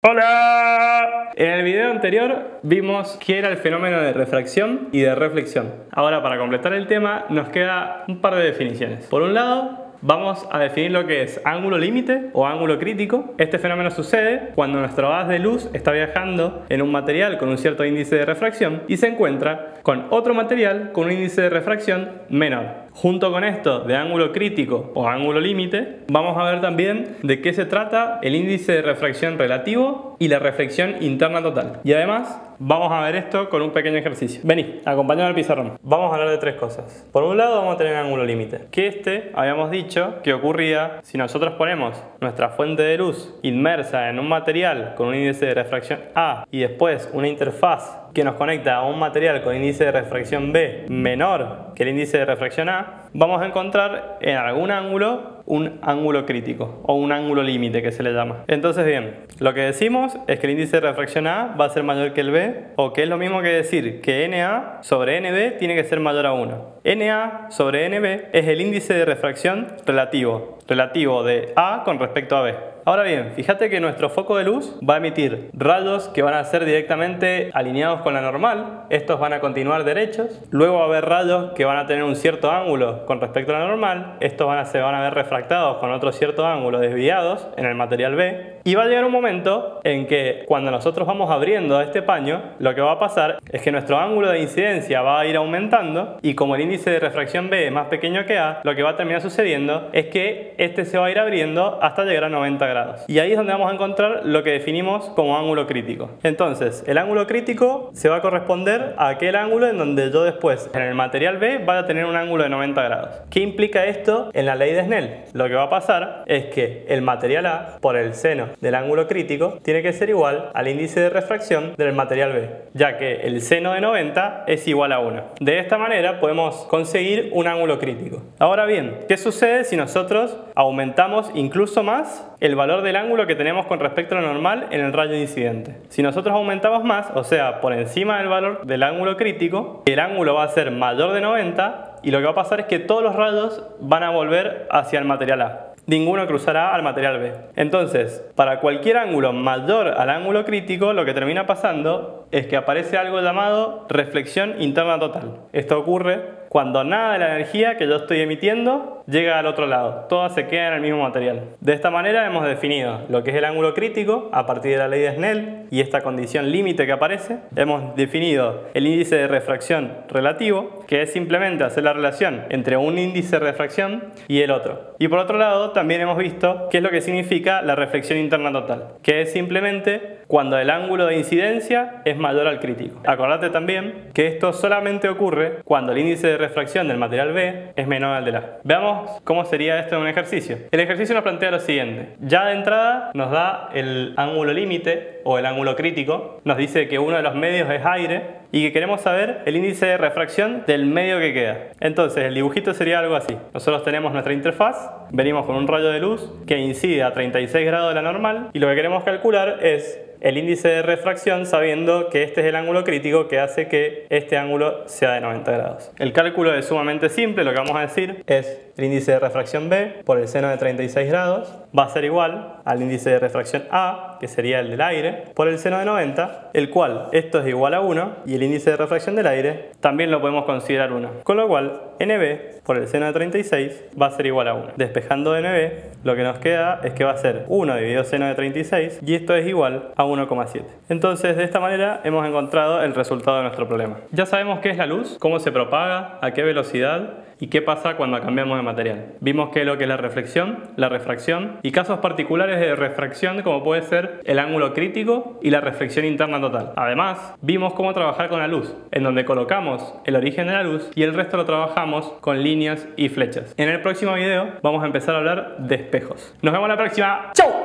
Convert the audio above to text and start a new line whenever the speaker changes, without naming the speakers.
¡Hola! En el video anterior vimos qué era el fenómeno de refracción y de reflexión. Ahora, para completar el tema, nos queda un par de definiciones. Por un lado, vamos a definir lo que es ángulo límite o ángulo crítico. Este fenómeno sucede cuando nuestro haz de luz está viajando en un material con un cierto índice de refracción y se encuentra con otro material con un índice de refracción menor. Junto con esto de ángulo crítico o ángulo límite, vamos a ver también de qué se trata el índice de refracción relativo y la reflexión interna total. Y además, vamos a ver esto con un pequeño ejercicio. Vení, acompáñame al pizarrón. Vamos a hablar de tres cosas. Por un lado, vamos a tener ángulo límite, que habíamos dicho que ocurría si nosotros ponemos nuestra fuente de luz inmersa en un material con un índice de refracción A y después una interfaz que nos conecta a un material con índice de refracción B menor que el índice de refracción A, vamos a encontrar en algún ángulo un ángulo crítico o un ángulo límite que se le llama. Entonces bien, lo que decimos es que el índice de refracción A va a ser mayor que el B, o que es lo mismo que decir que NA sobre NB tiene que ser mayor a 1. NA sobre NB es el índice de refracción relativo de A con respecto a B. Ahora bien, fíjate que nuestro foco de luz va a emitir rayos que van a ser directamente alineados con la normal. Estos van a continuar derechos. Luego va a haber rayos que van a tener un cierto ángulo con respecto a la normal. Estos se van a ver refractados con otro cierto ángulo desviados en el material B. Y va a llegar un momento en que cuando nosotros vamos abriendo este paño, lo que va a pasar es que nuestro ángulo de incidencia va a ir aumentando, y como el índice de refracción B es más pequeño que A, lo que va a terminar sucediendo es que este se va a ir abriendo hasta llegar a 90 grados. Y ahí es donde vamos a encontrar lo que definimos como ángulo crítico. Entonces, el ángulo crítico se va a corresponder a aquel ángulo en donde yo después, en el material B, vaya a tener un ángulo de 90 grados. ¿Qué implica esto en la ley de Snell? Lo que va a pasar es que el material A, por el seno del ángulo crítico, tiene que ser igual al índice de refracción del material B, ya que el seno de 90 es igual a 1. De esta manera podemos conseguir un ángulo crítico. Ahora bien, ¿qué sucede si nosotros aumentamos incluso más el valor del ángulo que tenemos con respecto a lo normal en el rayo incidente? Si nosotros aumentamos más, o sea, por encima del valor del ángulo crítico, el ángulo va a ser mayor de 90, y lo que va a pasar es que todos los rayos van a volver hacia el material A. Ninguno cruzará al material B. Entonces, para cualquier ángulo mayor al ángulo crítico, lo que termina pasando es que aparece algo llamado reflexión interna total. Esto ocurre cuando nada de la energía que yo estoy emitiendo llega al otro lado. Toda se queda en el mismo material. De esta manera hemos definido lo que es el ángulo crítico a partir de la ley de Snell y esta condición límite que aparece. Hemos definido el índice de refracción relativo, que es simplemente hacer la relación entre un índice de refracción y el otro. Y por otro lado, también hemos visto qué es lo que significa la reflexión interna total, que es simplemente cuando el ángulo de incidencia es mayor al crítico. Acordate también que esto solamente ocurre cuando el índice de refracción del material B es menor al del A. Veamos cómo sería esto en un ejercicio. El ejercicio nos plantea lo siguiente. Ya de entrada nos da el ángulo límite o el ángulo crítico. Nos dice que uno de los medios es aire y que queremos saber el índice de refracción del medio que queda. Entonces el dibujito sería algo así. Nosotros tenemos nuestra interfaz, venimos con un rayo de luz que incide a 36 grados de la normal, y lo que queremos calcular es el índice de refracción sabiendo que este es el ángulo crítico que hace que este ángulo sea de 90 grados. El cálculo es sumamente simple. Lo que vamos a decir es el índice de refracción B por el seno de 36 grados va a ser igual al índice de refracción A, que sería el del aire, por el seno de 90, el cual esto es igual a 1, y el índice de refracción del aire también lo podemos considerar 1. Con lo cual, NB por el seno de 36 va a ser igual a 1. Despejando NB, lo que nos queda es que va a ser 1 dividido seno de 36, y esto es igual a 1,7. Entonces, de esta manera hemos encontrado el resultado de nuestro problema. Ya sabemos qué es la luz, cómo se propaga, a qué velocidad y qué pasa cuando cambiamos de material. Vimos qué es lo que es la reflexión, la refracción y casos particulares de refracción como puede ser el ángulo crítico y la reflexión interna total. Además, vimos cómo trabajar con la luz, en donde colocamos el origen de la luz y el resto lo trabajamos con líneas y flechas. En el próximo video vamos a empezar a hablar de espejos. Nos vemos la próxima. ¡Chau!